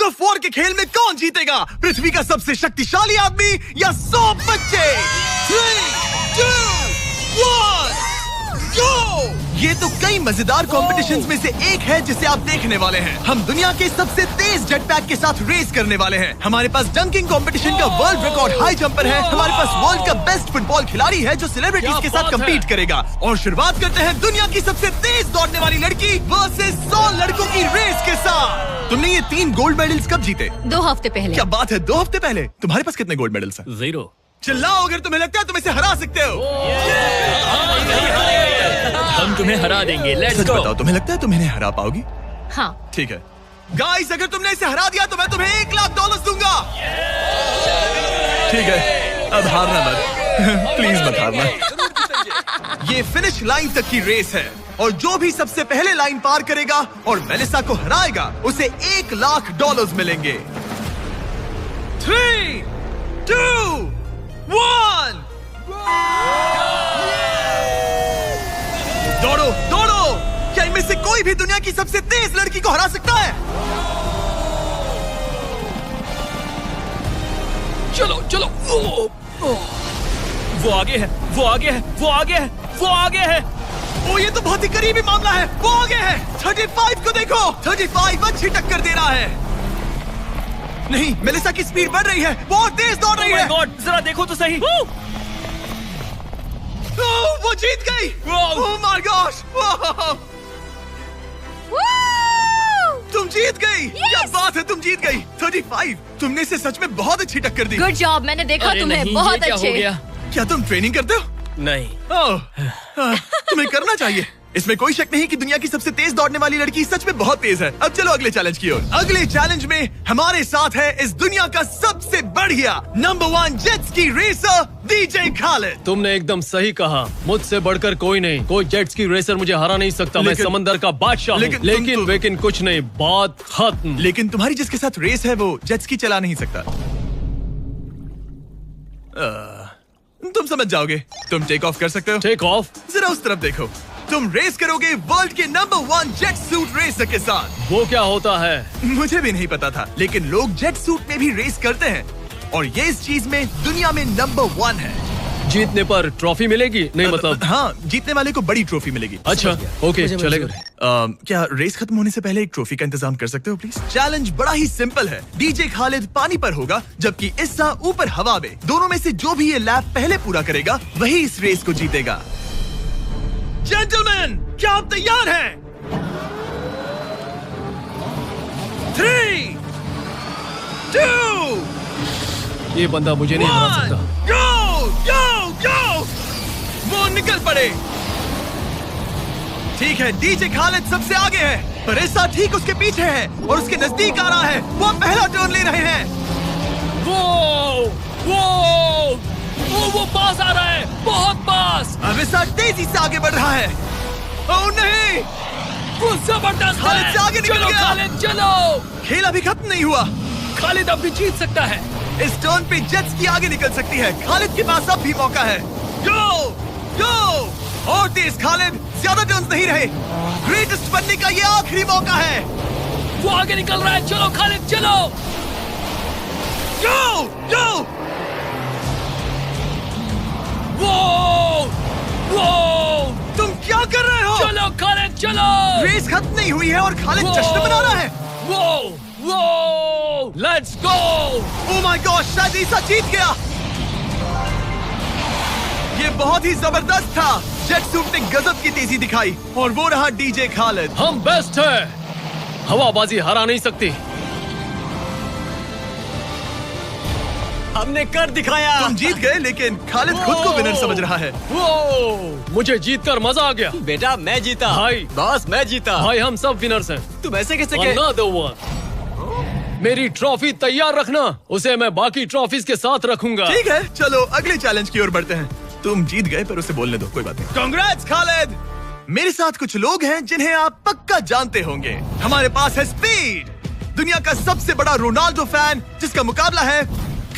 Of war के खेल में कौन जीतेगा? पृथ्वी का सबसे शक्तिशाली आदमी या 100 बच्चे? 3, 2, 1, go! ये तो कई मजेदार कॉम्पिटिशन्स में से एक है जिसे आप देखने वाले हैं। हम दुनिया के सबसे तेज जेट पैक के साथ रेस करने वाले हैं। हमारे पास डंकिंग कंपटीशन का वर्ल्ड रिकॉर्ड हाई जंपर है। हमारे पास वर्ल्ड का बेस्ट फुटबॉल खिलाड़ी है जो सेलिब्रिटीज के साथ कम्पीट करेगा। और शुरुआत करते हैं दुनिया की सबसे तेज दौड़ने वाली लड़की वर्सेस 100 लड़कों की रेस के साथ। तुमने ये 3 गोल्ड मेडल्स कब जीते? 2 हफ्ते पहले। क्या बात है, 2 हफ्ते पहले? तुम्हारे पास कितने गोल्ड मेडल्स हैं? 0। चिल्लाओ अगर तुम्हें लगता है तुम इसे हरा सकते हो। हम तुम्हें हरा देंगे। लेट्स सच गो। बताओ, तुम्हें लगता है तुम इन्हें हरा पाओगी? हाँ। ठीक है गाइस, अगर तुमने इसे हरा दिया तो मैं तुम्हें $1,00,000 दूंगा। ठीक है, अब हारना मत। प्लीज मत हारना। ये फिनिश लाइन तक की रेस है और जो भी सबसे पहले लाइन पार करेगा और मेलिसा को हराएगा उसे $1,00,000 मिलेंगे। 3, 2, 1 दौड़ो दौड़ो। क्या इनमें से कोई भी दुनिया की सबसे तेज लड़की को हरा सकता है? चलो चलो। वो आगे है, वो आगे है, वो आगे है, वो आगे है। ओ ये तो बहुत ही करीबी मामला है। वो आगे है। 35 को देखो। 35 अच्छी टक्कर दे रहा है। नहीं, मेलिसा की स्पीड बढ़ रही है। बहुत तेज दौड़ रही है। Oh my God, जरा देखो तो सही। वो जीत गई। ओह माय गॉश। तुम जीत गई। क्या बात है, तुम जीत गई। 35। तुमने इसे सच में बहुत अच्छी टक्कर दी। गुड जॉब, मैंने देखा अरे तुम्हें। नहीं, बहुत ये क्या अच्छे। हो गया? क्या तुम ट्रेनिंग करते हो? नहीं। तुम्हें करना चाहिए। इसमें कोई शक नहीं कि दुनिया की सबसे तेज दौड़ने वाली लड़की सच में बहुत तेज है। अब चलो अगले चैलेंज की ओर। अगले चैलेंज में हमारे साथ है इस दुनिया का सबसे बढ़िया number 1 jet ski racer DJ Khalid. तुमने एकदम सही कहा, मुझसे बढ़कर कोई नहीं। कोई जेट स्की रेसर मुझे हरा नहीं सकता। मैं समंदर का बादशाह हूँ। लेकिन कुछ नहीं, बात खत्म। लेकिन तुम्हारी जिसके साथ रेस है वो जेट स्की चला नहीं सकता। तुम समझ जाओगे। तुम टेक ऑफ कर सकते हो। Take off? जरा उस तरफ देखो। तुम रेस करोगे वर्ल्ड के नंबर 1 जेट सूट रेसर के साथ। वो क्या होता है? मुझे भी नहीं पता था, लेकिन लोग जेट सूट में भी रेस करते हैं और ये इस चीज में दुनिया में नंबर 1 है। जीतने पर ट्रॉफी मिलेगी? नहीं मतलब हाँ, जीतने वाले को बड़ी ट्रॉफी मिलेगी। अच्छा, ओके, चलेगा। क्या रेस खत्म होने से पहले एक ट्रॉफी का इंतजाम कर सकते हो प्लीज? चैलेंज बड़ा ही सिंपल है। डीजे खालिद पानी पर होगा जबकि इस्सा ऊपर हवा में। दोनों में से जो भी ये लैप पहले पूरा करेगा वही इस रेस को जीतेगा। जेंटलमैन, क्या आप तैयार हैं? 3, 2, ये बंदा मुझे नहीं हरा 1 सकता। गो गो गो। वो निकल पड़े। ठीक है, डीजे खालिद सबसे आगे है पर इस्सा ठीक उसके पीछे है और उसके नजदीक आ रहा है। वो पहला टर्न ले रहे हैं। वो पास आ रहा है, बहुत पास। अब इस्सा तेजी से आगे बढ़ रहा है। ओह नहीं, वो जबरदस्त खालिद से आगे निकल चलो गया। खालिद चलो। खेल अभी खत्म नहीं हुआ। खालिद अब भी जीत सकता है। इस टर्न पे जेट्स की आगे निकल सकती है। खालिद के पास अब भी मौका है। गो गो और तेज खालिद, ज्यादा टर्न्स नहीं रहे। ग्रेटेस्ट बनने का ये आखिरी मौका है। वो आगे निकल रहा है। चलो खालिद चलो। गो गो। वो तुम क्या कर रहे हो? चलो खालिद चलो। रेस खत्म नहीं हुई है और खालिद जश्न मना रहा है। वो let's go. Oh my God, शायद ईसा जीत गया। ये बहुत ही जबरदस्त था। जेट सूट ने गजब की तेजी दिखाई और वो रहा डीजे खालिद। हम बेस्ट है। हवाबाजी हरा नहीं सकती। हमने कर दिखाया। तुम जीत गए लेकिन खालिद खुद को विनर समझ रहा है। मुझे जीतकर मजा आ गया। बेटा मैं जीता। भाई। बॉस मैं जीता। भाई हम सब विनर्स हैं। तुम ऐसे कैसे Another one। मेरी ट्रॉफी तैयार रखना, उसे मैं बाकी ट्रॉफीज के साथ रखूंगा। ठीक है, चलो अगले चैलेंज की ओर बढ़ते हैं। तुम जीत गए पर उसे बोलने दो, कोई बात नहीं। कांग्रेट्स खालिद। मेरे साथ कुछ लोग हैं जिन्हें आप पक्का जानते होंगे। हमारे पास है स्पीड, दुनिया का सबसे बड़ा रोनाल्डो फैन जिसका मुकाबला है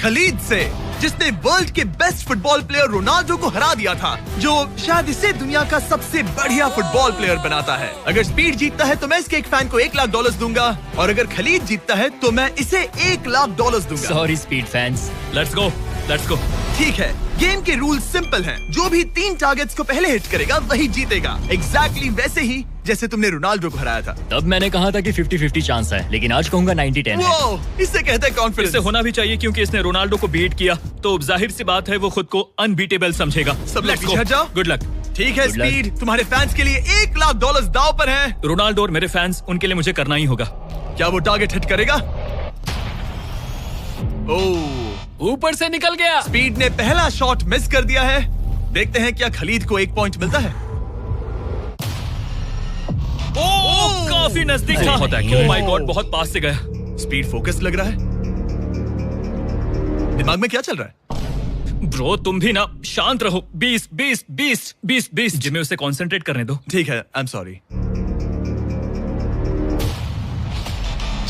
खलीद से। जिसने वर्ल्ड के बेस्ट फुटबॉल प्लेयर रोनाल्डो को हरा दिया था, जो शायद इसे दुनिया का सबसे बढ़िया फुटबॉल प्लेयर बनाता है। अगर स्पीड जीतता है तो मैं इसके एक फैन को $1 लाख दूंगा, और अगर खलीद जीतता है तो मैं इसे $1 लाख दूंगा। Sorry speed fans. Let's go. ठीक है, गेम के रूल सिंपल हैं। जो भी 3 टारगेट्स को पहले हिट करेगा वही जीतेगा। एग्जैक्टली वैसे ही जैसे तुमने रोनाल्डो को हराया था। तब मैंने कहा था कि 50-50 चांस है, लेकिन आज कहूंगा 90-10 है। वो इसे कहते हैं कॉन्फिडेंस। इसे होना भी चाहिए क्योंकि इसने रोनाल्डो को बीट किया, तो जाहिर सी बात है वो खुद को अनबीटेबल समझेगा। सब लोग पीछे हट जाओ। Good luck. ठीक है स्पीड, तुम्हारे फैंस के लिए $1 लाख दांव पर है। रोनाल्डो और मेरे फैंस, उनके लिए मुझे करना ही होगा। क्या वो टारगेट हिट करेगा? ओह, ऊपर से निकल गया। स्पीड ने पहला शॉट मिस कर दिया है। देखते हैं क्या खलीद को 1 पॉइंट मिलता है। काफी नजदीक था। ओह माय गॉड, बहुत पास से गया। स्पीड फोकस लग रहा है। दिमाग में क्या चल रहा है? ब्रो तुम भी ना शांत रहो। 20 जिम्मे उसे कंसंट्रेट करने दो। ठीक है, आई एम सॉरी।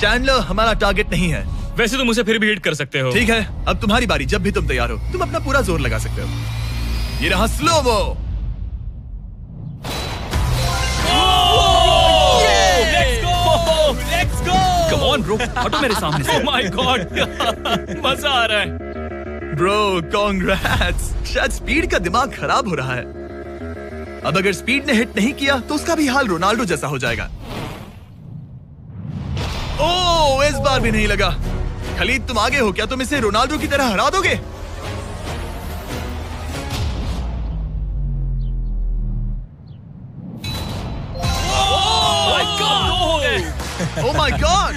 चैंडलर हमारा टारगेट नहीं है। वैसे तुम उसे फिर भी हिट कर सकते हो। ठीक है, अब तुम्हारी बारी। जब भी तुम तैयार हो तुम अपना पूरा जोर लगा सकते हो। ये रहा slo-mo. Let's go. Come on bro, हटो मेरे सामने से। ओह माय गॉड, मजा आ रहा है। Bro congrats. शायद स्पीड का दिमाग खराब हो रहा है। अब अगर स्पीड ने हिट नहीं किया तो उसका भी हाल रोनाल्डो जैसा हो जाएगा। ओह, इस बार भी नहीं लगा। खलीद तुम आगे हो क्या? तुम इसे रोनाल्डो की तरह हरा दोगे? ओह माय गॉड।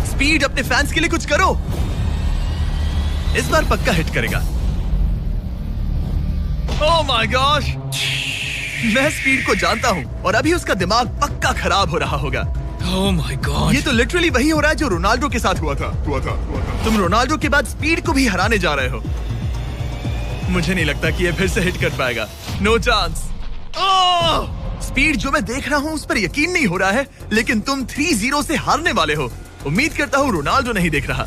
स्पीड अपने फैंस के लिए कुछ करो। इस बार पक्का हिट करेगा। ओह माय गॉश, मैं स्पीड को जानता हूं और अभी उसका दिमाग पक्का खराब हो रहा होगा। ओह माय गॉड, ये तो लिटरली वही हो रहा है जो रोनाल्डो के साथ हुआ था। तुम रोनाल्डो के बाद स्पीड को भी हराने जा रहे हो। मुझे नहीं लगता कि ये फिर से हिट कर पाएगा। No chance. स्पीड जो मैं देख रहा हूं उस पर यकीन नहीं हो रहा है, लेकिन तुम 3-0 से हारने वाले हो। उम्मीद करता हूं रोनाल्डो नहीं देख रहा।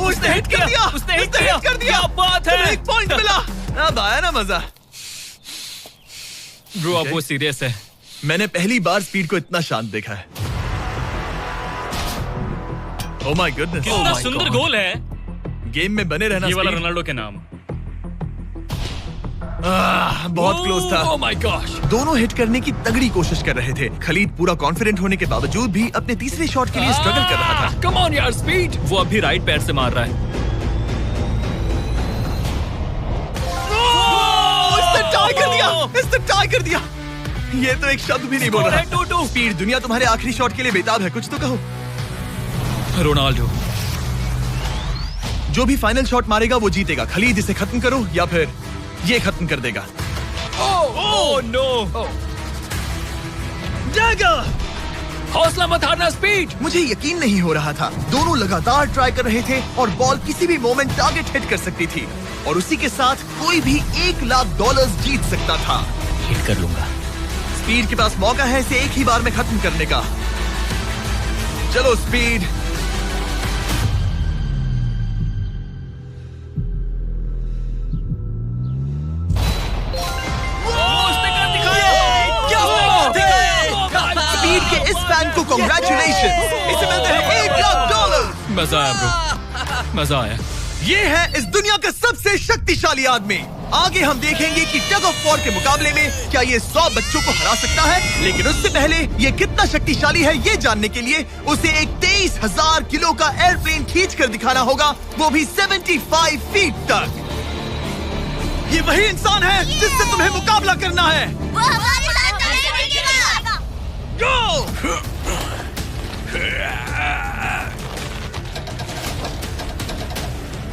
उसने हिट कर दिया। उसने हिट कर दिया। क्या बात है। 1 पॉइंट मिला। अब आया ना मजा। ब्रो अब वो सीरियस है। मैंने पहली बार स्पीड को इतना शांत देखा है। ओह माय गुडनेस, कितना सुंदर गोल है। गेम में बने रहना। ये वाला रोनाल्डो के नाम। बहुत क्लोज था। ओह माय गॉश। दोनों हिट करने की तगड़ी कोशिश कर रहे थे। खलीद पूरा कॉन्फिडेंट होने के बावजूद भी अपने तीसरे शॉट के लिए स्ट्रगल कर रहा था। कम ऑन यार स्पीड। वो अभी राइट पैर से मार रहा है। इसने टाई कर दिया। ये तो एक शब्द भी नहीं बोल रहा। 2-2। स्पीड, दुनिया तुम्हारे आखिरी शॉट के लिए बेताब है। कुछ तो कहो। रोनाल्डो जो भी फाइनल शॉट मारेगा वो जीतेगा। खलीद इसे खत्म करो या फिर ये खत्म कर देगा। Oh no. डैगर। हौसला मत हारना स्पीड। मुझे यकीन नहीं हो रहा था। दोनों लगातार ट्राई कर रहे थे और बॉल किसी भी मोमेंट टारगेट हिट कर सकती थी, और उसी के साथ कोई भी $1 लाख जीत सकता था। हिट कर लूंगा। स्पीड के पास मौका है इसे एक ही बार में खत्म करने का। चलो स्पीड। स्पीड के इस फैन को कांग्रेचुलेशन। इसे मिलते हैं $1 लाख। मजा आया ब्रो, मजा आया। ये है इस दुनिया का सबसे शक्तिशाली आदमी। आगे हम देखेंगे कि टग ऑफ वॉर के मुकाबले में क्या ये 100 बच्चों को हरा सकता है। लेकिन उससे पहले ये कितना शक्तिशाली है ये जानने के लिए उसे एक 23,000 किलो का एयरप्लेन खींच कर दिखाना होगा, वो भी 75 फीट तक। ये वही इंसान है जिससे तुम्हें मुकाबला करना है। गो!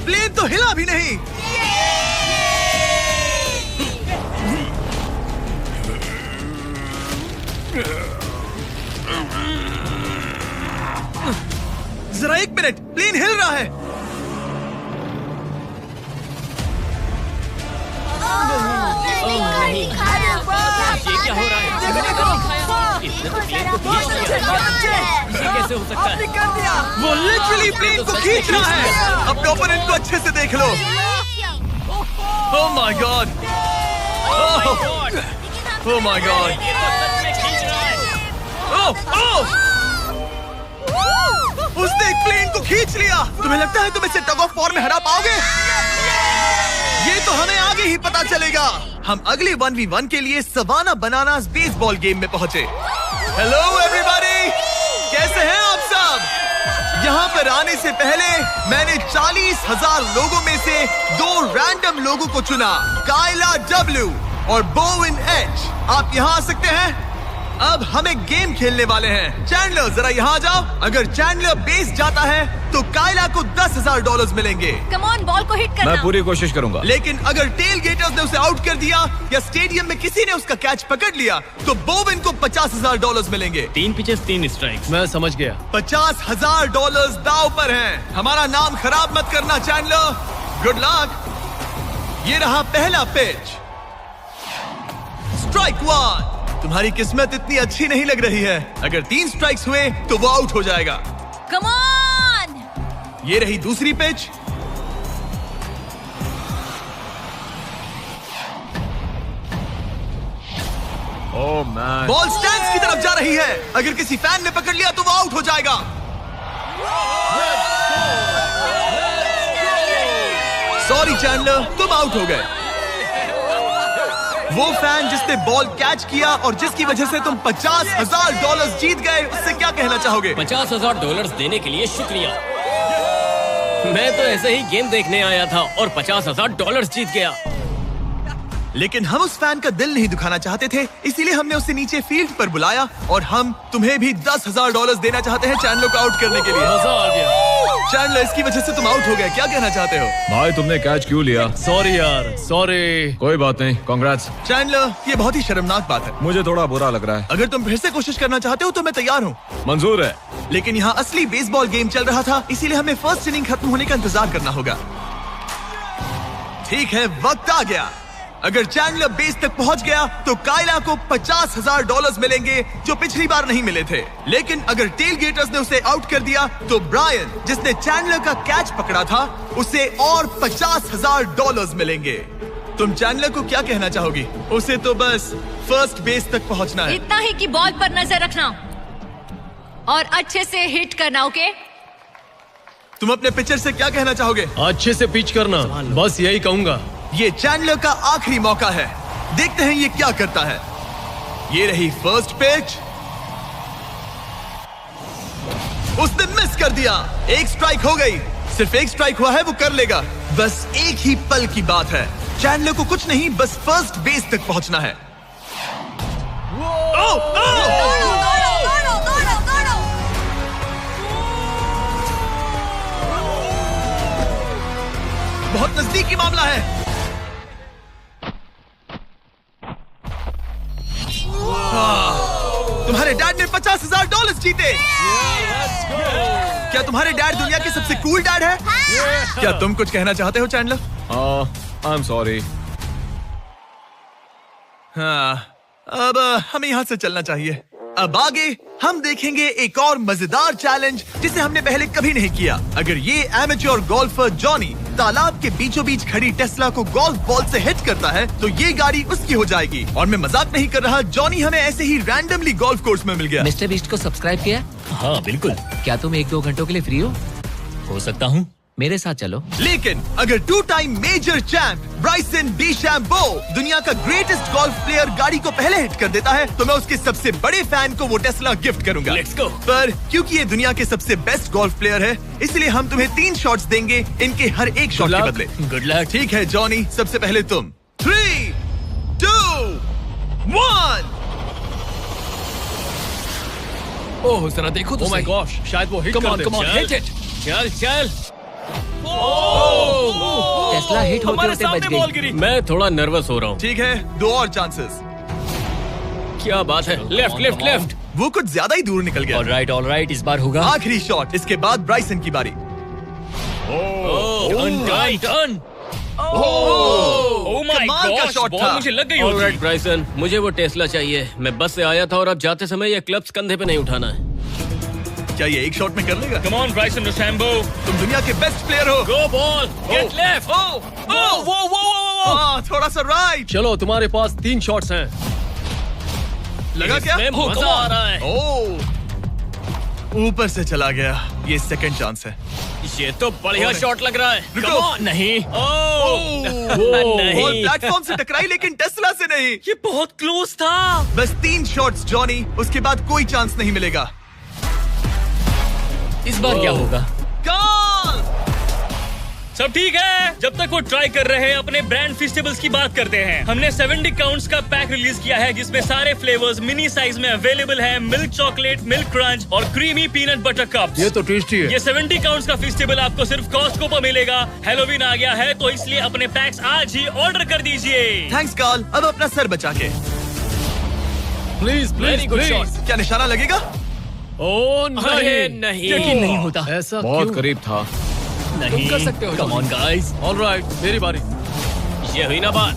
प्लेन तो हिला भी नहीं। जरा 1 मिनट, प्लेन हिल रहा है। ये क्या हो रहा है? देखो। कैसे हो सकता है? कर दिया। वो लिटरली प्लेन को खींच रहा है। अपने ओपोनेंट को अच्छे से देख लो। Oh my god, oh my god, उसने एक प्लेन को खींच लिया। तुम्हें लगता है तुम इसे टग ऑफ वॉर में हरा पाओगे? ये तो हमें आगे ही पता चलेगा। हम अगले 1v1 के लिए सवाना बनानास बेसबॉल गेम में पहुंचे। हेलो एवरीबॉडी, कैसे हैं आप सब? यहाँ पर आने से पहले मैंने 40,000 लोगों में से 2 रैंडम लोगों को चुना, काइला W और बोविन H। आप यहाँ आ सकते हैं। अब हम एक गेम खेलने वाले हैं। चैंडलर जरा यहाँ आ जाओ। अगर चैंडलर बेस जाता है तो काइला को $10,000 मिलेंगे। कम ऑन, बॉल को हिट करना। मैं पूरी कोशिश करूंगा। लेकिन अगर टेल गेटर्स ने उसे आउट कर दिया या स्टेडियम में किसी ने उसका कैच पकड़ लिया तो बोविन को $50,000 मिलेंगे। 3 पिचेस 3 स्ट्राइक्स। मैं समझ गया। $50,000 दाव पर हैं। हमारा नाम खराब मत करना चैंडलर। Good luck. ये रहा पहला पिच। स्ट्राइक 1। तुम्हारी किस्मत इतनी अच्छी नहीं लग रही है। अगर 3 स्ट्राइक्स हुए तो वो आउट हो जाएगा। Come on. ये रही दूसरी pitch. Oh man, ball stands की तरफ जा रही है। अगर किसी फैन ने पकड़ लिया तो वो आउट हो जाएगा। सॉरी चैंडलर, तुम आउट हो गए। वो फैन जिसने बॉल कैच किया और जिसकी वजह से तुम $50,000 जीत गए, उससे क्या कहना चाहोगे? $50,000 देने के लिए शुक्रिया। मैं तो ऐसे ही गेम देखने आया था और $50,000 जीत गया। लेकिन हम उस फैन का दिल नहीं दुखाना चाहते थे, इसीलिए हमने उसे नीचे फील्ड पर बुलाया और हम तुम्हें भी $10,000 देना चाहते हैं चैंडलर को आउट करने के लिए। मजा आ गया। चैंडलर, इसकी वजह से तुम आउट हो गए, क्या कहना चाहते हो? भाई तुमने कैच क्यों लिया? सॉरी यार, सॉरी। कोई बात नहीं, कांग्रेट्स। चैंडलर, ये बहुत ही शर्मनाक बात है। मुझे थोड़ा बुरा लग रहा है। अगर तुम फिर से कोशिश करना चाहते हो तो मैं तैयार हूँ। मंजूर है। लेकिन यहाँ असली बेसबॉल गेम चल रहा था, इसीलिए हमें फर्स्ट इनिंग खत्म होने का इंतजार करना होगा। ठीक है, वक्त आ गया। अगर चैंडलर बेस तक पहुंच गया तो काइला को $50,000 मिलेंगे जो पिछली बार नहीं मिले थे। लेकिन अगर टेल गेटर्स ने उसे आउट कर दिया तो ब्रायन, जिसने चैंडलर का कैच पकड़ा था, उसे और $50,000 मिलेंगे। तुम चैंडलर को क्या कहना चाहोगी? उसे तो बस फर्स्ट बेस तक पहुंचना है। इतना ही कि बॉल पर नजर रखना और अच्छे से हिट करना। ओके? तुम अपने पिचर से क्या कहना चाहोगे? अच्छे से पिच करना, बस यही कहूंगा। ये चैंडलर का आखिरी मौका है। देखते हैं ये क्या करता है। ये रही फर्स्ट पिच। उसने मिस कर दिया। एक स्ट्राइक हो गई। सिर्फ एक स्ट्राइक हुआ है, वो कर लेगा। बस एक ही पल की बात है। चैंडलर को कुछ नहीं, बस फर्स्ट बेस तक पहुंचना है। बहुत नजदीकी मामला है। तुम्हारे डैड ने $50,000 जीते। क्या तुम्हारे डैड दुनिया के सबसे कूल डैड है? क्या तुम कुछ कहना चाहते हो चैंडलर? I am sorry. हाँ, अब हमें यहाँ से चलना चाहिए। अब आगे हम देखेंगे एक और मजेदार चैलेंज जिसे हमने पहले कभी नहीं किया। अगर ये एमेच्योर गोल्फर जॉनी तालाब के बीचों बीच खड़ी टेस्ला को गोल्फ बॉल से हिट करता है तो ये गाड़ी उसकी हो जाएगी। और मैं मजाक नहीं कर रहा, जॉनी हमें ऐसे ही रैंडमली गोल्फ कोर्स में मिल गया। मिस्टर बीस्ट को सब्सक्राइब किया? हाँ बिल्कुल। क्या तुम 1-2 घंटों के लिए फ्री हो सकता हूँ। मेरे साथ चलो। लेकिन अगर 2 टाइम मेजर चैंप ब्राइसन डीशैम्बो दुनिया का ग्रेटेस्ट गोल्फ प्लेयर गाड़ी को पहले हिट कर देता है तो मैं उसके सबसे बड़े फैन को वो टेस्ला गिफ्ट करूंगा। Let's go। पर क्योंकि ये दुनिया के सबसे बेस्ट गोल्फ प्लेयर है, इसलिए हम तुम्हें 3 शॉट्स देंगे, इनके हर एक शॉट के बदले। Good luck. ठीक है जॉनी, सबसे पहले तुम। 3, 2, 1। ओह जरा देखो तो माय गॉश, शायद वो हिट कर दे। Come on, hit it. चल चल। टेस्ला हिट होते होते बच गई। मैं थोड़ा नर्वस हो रहा हूँ। ठीक है, 2 और चांसेस। क्या बात है। Left left left. वो कुछ ज्यादा ही दूर निकल गया। ऑलराइट, इस बार होगा। आखिरी शॉट, इसके बाद ब्राइसन की बारी। डन। ओह माय कमाल का गॉश, शॉट बॉल था। मुझे लग गई। ऑलराइट ब्राइसन, मुझे वो टेस्ला चाहिए। मैं बस से आया था और अब जाते समय ये क्लब्स कंधे पे नहीं उठाना है। क्या ये एक शॉट में कर लेगा? कम ऑन ब्राइसन डीचैम्बो, तुम दुनिया के बेस्ट प्लेयर हो। गो बॉल, गेट लेफ्ट। थोड़ा सा राइट। चलो तुम्हारे पास 3 शॉट्स हैं। लगा क्या? मजा आ रहा है। ऊपर से चला गया। ये सेकंड चांस है। ये तो बढ़िया शॉट लग रहा है। रुको। नहीं, बॉल प्लेटफॉर्म से टकराई लेकिन टेस्ला से नहीं। ये बहुत क्लोज था। बस 3 शॉट्स जॉनी, उसके बाद कोई चांस नहीं मिलेगा। इस बार क्या होगा? कॉल। सब ठीक है। जब तक वो ट्राई कर रहे हैं, अपने ब्रांड फेस्टिवल्स की बात करते हैं। हमने 70 काउंट्स का पैक रिलीज किया है जिसमें सारे फ्लेवर्स मिनी साइज में अवेलेबल हैं। मिल्क चॉकलेट, मिल्क क्रंच और क्रीमी पीनट बटर कप्स। ये तो टेस्टी है। ये 70 काउंट्स का फेस्टिवल आपको सिर्फ कॉस्टको पर मिलेगा। हैलोवीन आ गया है तो इसलिए अपने पैक्स आज ही ऑर्डर कर दीजिए। Thanks Carl. अब अपना सर बचा के। Please Very good please. shot. क्या निशाना लगेगा? ओ अरे नहीं, नहीं, यकीन नहीं होता। ऐसा बहुत क्यों? करीब था। नहीं कर सकते हो। कम ऑन गाइस, ऑलराइट, मेरी बारी। ये हुई ना बात।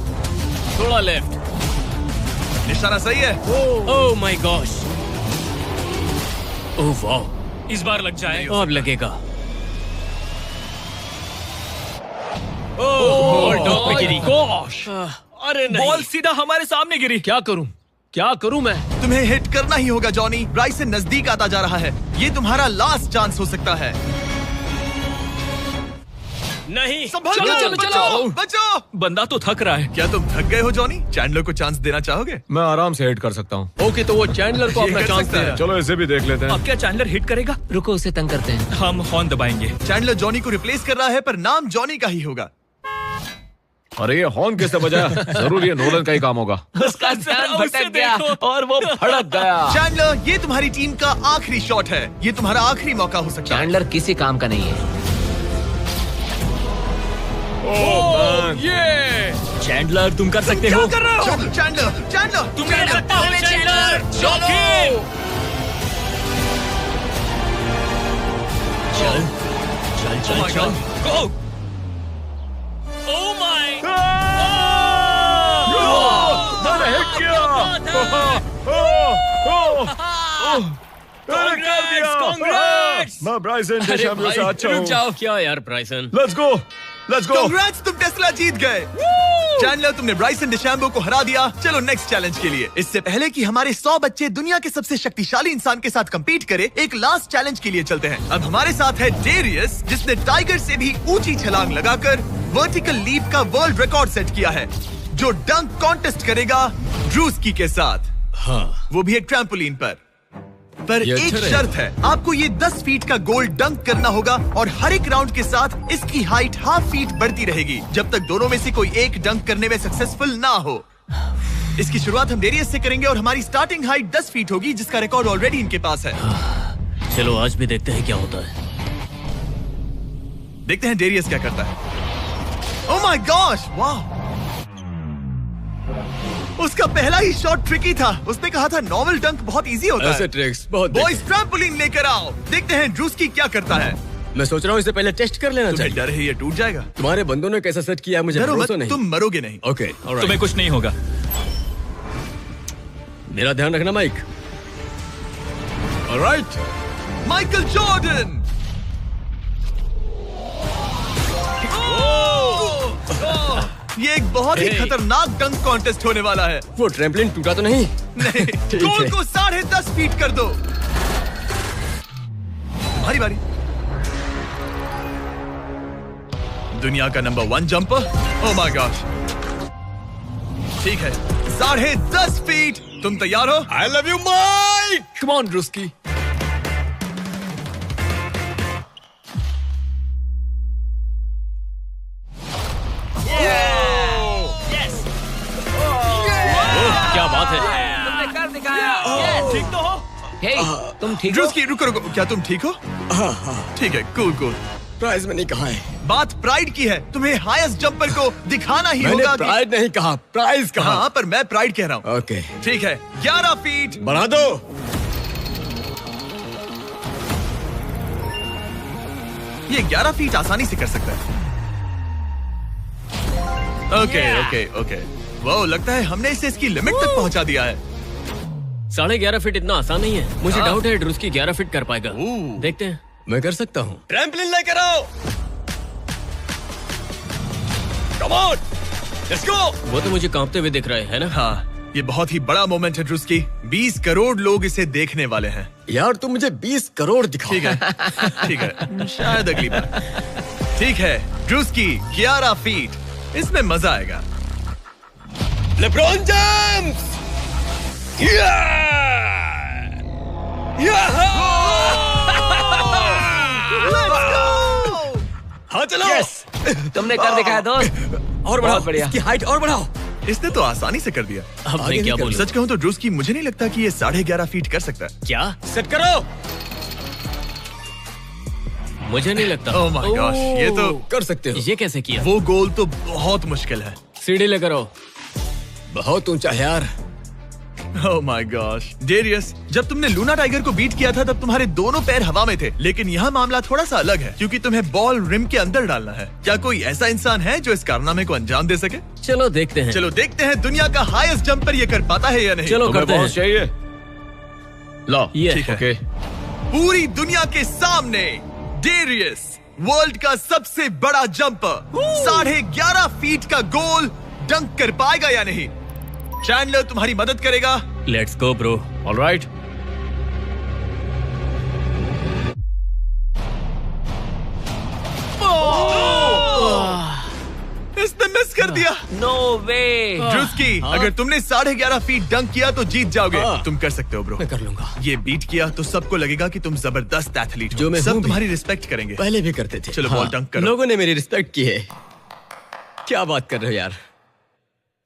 थोड़ा लेफ्ट। निशाना सही है। ओह माय गॉश, ओह वाओ, इस बार लग जाए। अब लगेगा। ओह टॉप पे गिरी। गॉश, अरे नहीं, बॉल सीधा हमारे सामने गिरी। क्या करूं मैं? तुम्हें हिट करना ही होगा जॉनी। ब्राइसन नजदीक आता जा रहा है। ये तुम्हारा लास्ट चांस हो सकता है। नहीं, संभल चलो, कर, चलो, बचो, बचो। बंदा तो थक रहा है। क्या तुम थक गए हो जॉनी? चैंडलर को चांस देना चाहोगे? मैं आराम से हिट कर सकता हूँ। ओके, तो वो चैंडलर को ये अपना कर चांस सकता दे है। रहा है। चलो इसे भी देख लेते हैं। अब क्या चैंडलर हिट करेगा? रुको, उसे तंग करते हैं। हम हॉर्न दबाएंगे। चैंडलर जॉनी को रिप्लेस कर रहा है पर नाम जॉनी का ही होगा। अरे ये हॉर्न किसने बजाया? जरूर ये नोलन का ही काम होगा। उसका ध्यान भटक गया। और वो भड़क गया। चैंडलर, ये तुम्हारी टीम का आखिरी शॉट है। ये तुम्हारा आखिरी मौका हो सकता है। चैंडलर किसी काम का नहीं है। ये चैंडलर तुम कर सकते क्या हो। कर रहे हो? चैंडलर, तुम कर सकते हो चैंडलर। चल चल चल चल। गो। Oh my. मैंने हिट किया। कांग्रेट्स। मैं ब्राइसन डेशैम्बो से अच्छा रुक हूँ। जाओ। क्या यार ब्राइसन? Let's go, let's go. Congrats, तुम टेस्ला जीत गए। चैंडलर, तुमने ब्राइसन डिशैम्बो को हरा दिया। चलो नेक्स्ट चैलेंज के लिए। इससे पहले कि हमारे 100 बच्चे दुनिया के सबसे शक्तिशाली इंसान के साथ compete करे, एक लास्ट चैलेंज के लिए चलते हैं। अब हमारे साथ है डेरियस, जिसने टाइगर से भी ऊंची छलांग लगाकर वर्टिकल लीप का वर्ल्ड रिकॉर्ड सेट किया है, जो डंक कॉन्टेस्ट करेगा ड्रूस्की के साथ। हाँ, वो भी एक ट्रैम्पोलिन पर ये एक अच्छा शर्त है। आपको ये 10 फीट का गोल डंक करना होगा और हर एक राउंड के साथ इसकी हाइट ½ फीट बढ़ती रहेगी जब तक दोनों में से कोई एक डंक करने में सक्सेसफुल ना हो। इसकी शुरुआत हम डेरियस से करेंगे और हमारी स्टार्टिंग हाइट 10 फीट होगी, जिसका रिकॉर्ड ऑलरेडी इनके पास है। चलो आज भी देखते हैं क्या होता है। देखते हैं डेरियस क्या करता है। ओह माय गॉश, वाह! उसका पहला ही शॉट ट्रिकी था। उसने कहा था नॉर्मल डंक बहुत इजी होता है। ट्रिक्स बहुत बॉयज, ट्रैम्पोलिन लेकर आओ। देखते हैं ड्रूस्की क्या करता है। मैं सोच रहा हूँ इसे पहले टेस्ट कर लेना तुम्हें डर है ये टूट जाएगा? तुम्हारे बंदों ने कैसा सेट किया है मुझे डरो मत, भरोसा नहीं। तुम मरोगे नहीं। ओके, तुम्हें कुछ नहीं होगा। मेरा ध्यान रखना माइक। Alright, Michael Jordan. ये एक बहुत ही Hey. खतरनाक डंक कॉन्टेस्ट होने वाला है। वो ट्रैम्पलिन टूटा तो नहीं? नहीं, गोल को 10.5 फीट कर दो। तुम्हारी बारी। दुनिया का नंबर 1 जंपर। ओह माय गॉश, ठीक है, 10.5 फीट। तुम तैयार हो? I love you Mike. Come on Druski. क्या बात है? तुमने कर दिखाया। ठीक तो हो? हे, तुम ठीक हो? ड्रूस्की, रुको रुको, क्या तुम ठीक हो? ठीक है, कूल कूल। प्राइज मनी कहाँ है? बात प्राइड की है। तुम्हें हाईएस्ट जंपर को दिखाना ही मैंने होगा कि... प्राइड नहीं कहा, प्राइज कहा। हाँ, पर मैं प्राइड कह रहा हूँ। ओके, ठीक है, 11 फीट। बढ़ा दो। ये 11 फीट आसानी से कर सकता है। ओके ओके ओके, वो लगता है हमने इसे इसकी लिमिट तक पहुंचा दिया है। 11.5 फीट इतना आसान नहीं है। मुझे डाउट है ड्रूस्की 11 फीट कर पाएगा। देखते हैं। मैं कर सकता हूँ। ट्रैम्पलिन लेकर आओ। Come on, let's go. वो तो मुझे कांपते हुए दिख रहे है ना। हाँ, ये बहुत ही बड़ा मोमेंट है ड्रूस्की। 20 करोड़ लोग इसे देखने वाले हैं। यार तुम मुझे 20 करोड़ दिखाओ। ठीक है, ठीक है, शायद अगली बार। ठीक है, ड्रूस्की 11 फीट, इसमें मजा आएगा। LeBron James! हाँ चलो। तुमने कर दिखाया दोस्त। और बढ़ाओ, बढ़िया। इसकी हाइट और बढ़ाओ। इसने तो आसानी से कर दिया। अब मैं क्या बोलूं? सच कहूं तो ड्रूस्की मुझे नहीं लगता कि ये 11.5 फीट कर सकता है। क्या? सेट करो। मुझे नहीं लगता। ओह माय गॉश, ये तो कर सकते हो। ये कैसे किया? वो गोल तो बहुत मुश्किल है। सीढ़ी लेकर आओ। बहुत ऊंचा है यार। ओह माय गॉश, डेरियस, जब तुमने लूना टाइगर को बीट किया था तब तुम्हारे दोनों पैर हवा में थे, लेकिन यहाँ मामला थोड़ा सा अलग है क्योंकि तुम्हें बॉल रिम के अंदर डालना है। क्या कोई ऐसा इंसान है जो इस कारनामे को अंजाम दे सके? चलो देखते हैं। चलो देखते हैं दुनिया का हाईएस्ट जंपर ये कर पाता है या नहीं। चलो तुम्हें करते हैं। बहुत चाहिए। लो, ये ठीक है। ओके। पूरी दुनिया के सामने डेरियस, वर्ल्ड का सबसे बड़ा जंपर, 11.5 फीट का गोल डंक कर पाएगा या नहीं? चैंडलर तुम्हारी मदद करेगा। Let's go bro. ऑलराइट। इसने मिस कर दिया। नो वे। ड्रूस्की, अगर तुमने 11.5 फीट डंक किया तो जीत जाओगे। तुम कर सकते हो ब्रो। मैं कर लूंगा। ये बीट किया तो सबको लगेगा कि तुम जबरदस्त एथलीट हो। जो मैं सब हूं भी। तुम्हारी रिस्पेक्ट करेंगे। पहले भी करते थे। चलो बॉल डंक करो। लोगों ने मेरी रिस्पेक्ट की है। क्या बात कर रहे हो यार?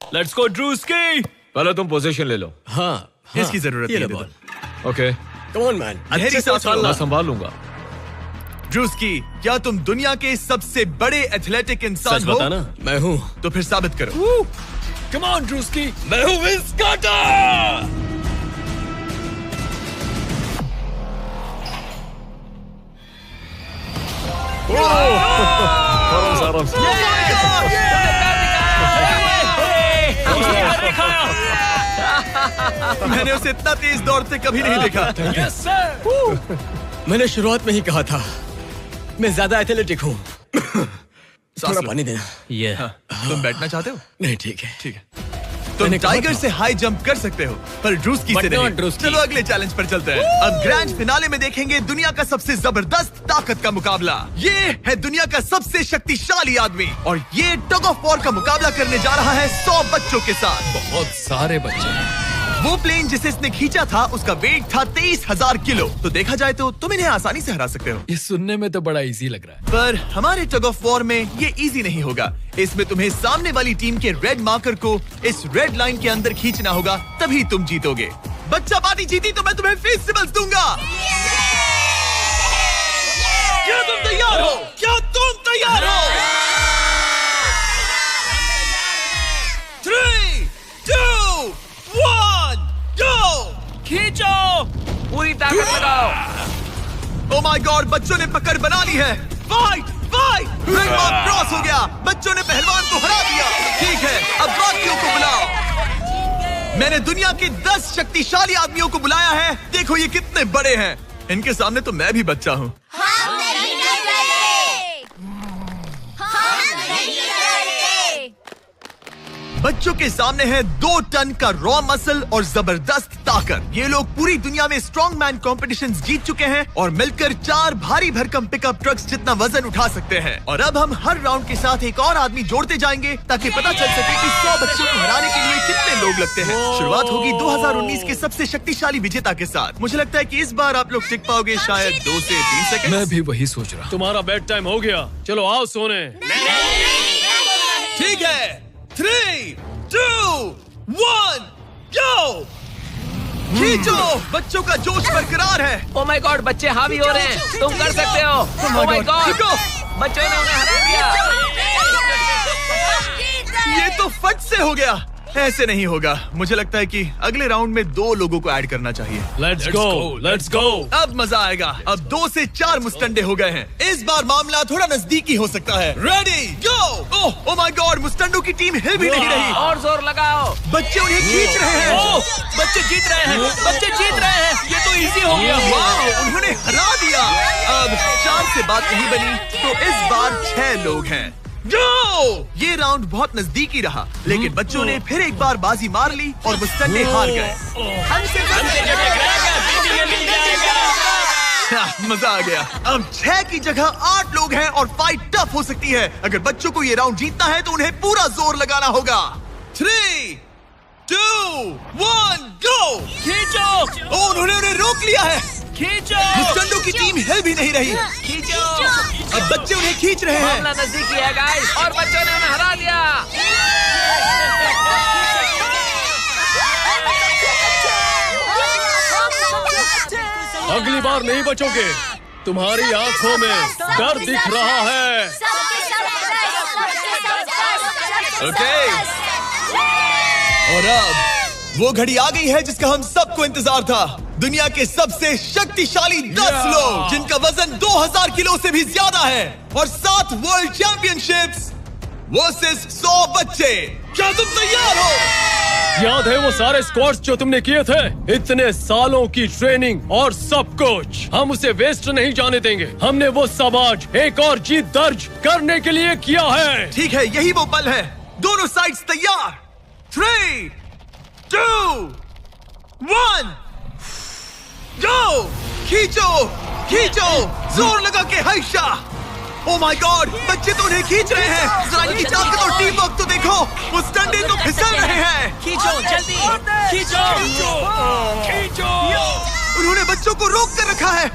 Let's go Druski. पहले तुम पोजीशन ले लो। हाँ, इसकी जरूरत ये नहीं लो है। Ball. Okay, come on man. गहरी अच्छे से सांस लो। उछालना। मैं संभाल लूंगा। ड्रूस्की, क्या तुम दुनिया के सबसे बड़े एथलेटिक इंसान सच हो? बताना। मैं हूँ। तो फिर साबित करो। Come on Druski. मैं हूँ विंस कार्टर। आराम से। मैंने उसे इतना तेज दौड़ते कभी नहीं देखा। मैंने शुरुआत में ही कहा था मैं ज्यादा एथलेटिक हूँ। थोड़ा लो। पानी देना। ये तुम बैठना चाहते हो? नहीं ठीक है। ठीक है। तुम टाइगर से हाई जंप कर सकते हो पर ड्रूस्की से But not नहीं। ड्रूस्की। चलो अगले चैलेंज पर चलते हैं। अब ग्रैंड फिनाले में देखेंगे दुनिया का सबसे जबरदस्त ताकत का मुकाबला। ये है दुनिया का सबसे शक्तिशाली आदमी और ये टग ऑफ वॉर का मुकाबला करने जा रहा है 100 बच्चों के साथ। बहुत सारे बच्चे हैं। वो प्लेन जिसे इसने खींचा था उसका वेट था 23,000 किलो। तो देखा जाए तो तुम इन्हें आसानी से हरा सकते हो। ये सुनने में तो बड़ा इजी लग रहा है। पर हमारे टग ऑफ वॉर में ये इजी नहीं होगा। इसमें तुम्हें सामने वाली टीम के रेड मार्कर को इस रेड लाइन के अंदर खींचना होगा, तभी तुम जीतोगे। बच्चा पार्टी जीती तो मैं तुम्हें फेस्टिवल्स दूंगा। क्या तुम तैयार हो? क्या तुम तैयार हो? 3, 2, 1, go! खींचो। पूरी ताकत लगाओ। ओ माय गॉड, बच्चों ने पकड़ बना ली है। Fight fight, red mark cross हो गया। बच्चों ने पहलवान को हरा दिया। ठीक है, अब बाकियों को बुलाओ। मैंने दुनिया के 10 शक्तिशाली आदमियों को बुलाया है। देखो ये कितने बड़े हैं। इनके सामने तो मैं भी बच्चा हूँ। बच्चों के सामने है 2 टन का रॉ मसल और जबरदस्त ताकत। ये लोग पूरी दुनिया में स्ट्रॉन्ग मैन कॉम्पिटिशंस जीत चुके हैं और मिलकर 4 भारी भरकम पिकअप ट्रक्स जितना वजन उठा सकते हैं। और अब हम हर राउंड के साथ एक और आदमी जोड़ते जाएंगे ताकि पता चल सके कि 100 बच्चों को हराने के लिए कितने लोग लगते हैं। शुरुआत होगी 2019 के सबसे शक्तिशाली विजेता के साथ। मुझे लगता है कि इस बार आप लोग टिक पाओगे शायद 2 से 3 सेकंड। मैं भी वही सोच रहा। तुम्हारा बेड टाइम हो गया। चलो आओ सोने। ठीक है, 3, 2, 1, go! खींचो। बच्चों का जोश बरकरार है। ओ माय गॉड, बच्चे हावी हो रहे हैं। तुम कर सकते हो। ओ माय गॉड, बच्चों ने उन्हें हरा दिया। ये तो फट से हो गया। ऐसे नहीं होगा। मुझे लगता है कि अगले राउंड में 2 लोगों को ऐड करना चाहिए। Let's go. अब मजा आएगा। अब 2 से 4 मुस्टंडे हो गए हैं। इस बार मामला थोड़ा नजदीकी हो सकता है। Ready go. Oh my god, मुस्टंडों की टीम हिल भी नहीं रही। और जोर लगाओ। बच्चे उन्हें खींच रहे हैं। बच्चे जीत रहे हैं, बच्चे जीत रहे हैं। ये तो इजी हो गया। वाह, उन्होंने हरा दिया। अब 4 से बात नहीं बनी, तो इस बार 6 लोग हैं। गो! ये राउंड बहुत नजदीकी रहा, लेकिन बच्चों ने फिर एक बार बाजी मार ली और मुस्टंडे हार गए। मजा आ गया। अब 6 की जगह 8 लोग हैं और फाइट टफ हो सकती है। अगर बच्चों को ये राउंड जीतना है तो उन्हें पूरा जोर लगाना होगा। 3, 2, 1, गो! खींचो। उन्होंने उन्हें रोक लिया है। खींचो। मुस्टंडों की टीम हिल भी नहीं रही। खींचो। अब बच्चे उन्हें खींच रहे हैं। मामला नजदीकी है गाइस, और बच्चों ने उन्हें हरा दिया। अगली बार नहीं बचोगे। तुम्हारी आंखों में डर दिख रहा है। ओके। और अब वो घड़ी आ गई है जिसका हम सबको इंतजार था। दुनिया के सबसे शक्तिशाली 10 लोग, जिनका वजन 2000 किलो से भी ज्यादा है, और 7 वर्ल्ड चैंपियनशिप्स वर्सेस 100 बच्चे। क्या तुम तैयार हो? याद है वो सारे स्क्वाट्स जो तुमने किए थे? इतने सालों की ट्रेनिंग और सब कुछ, हम उसे वेस्ट नहीं जाने देंगे। हमने वो सब आज एक और जीत दर्ज करने के लिए किया है। ठीक है, यही वो पल है। दोनों साइड्स तैयार। 3, 2, 1, गो! खींचो, खींचो, जोर लगा के हैशा। ओह माय गॉड, बच्चे तो उन्हें खींच रहे हैं। जरा इनकी ताकत और टीम वर्क तो देखो। वो स्टंडे तो फिसल रहे हैं। खींचो जल्दी, खींचो, खींचो। उन्होंने बच्चों को रोक कर रखा है।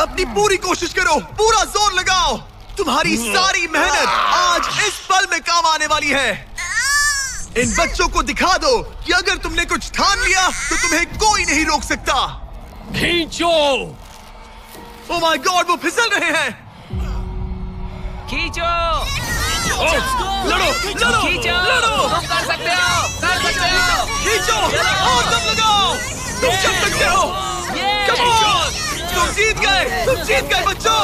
अपनी पूरी कोशिश करो, पूरा जोर लगाओ। तुम्हारी सारी मेहनत आज इस पल में काम आने वाली है। इन बच्चों को दिखा दो कि अगर तुमने कुछ ठान लिया तो तुम्हें कोई नहीं रोक सकता। खींचो। ओह माय गॉड, वो फिसल रहे हैं। खींचो। लड़ो, लड़ो, खींचो। लड़ो। तुम कर सकते हो, कर सकते हो। खींचो और दम लगाओ। तुम कर सकते हो। Come on! तुम जीत गए बच्चों।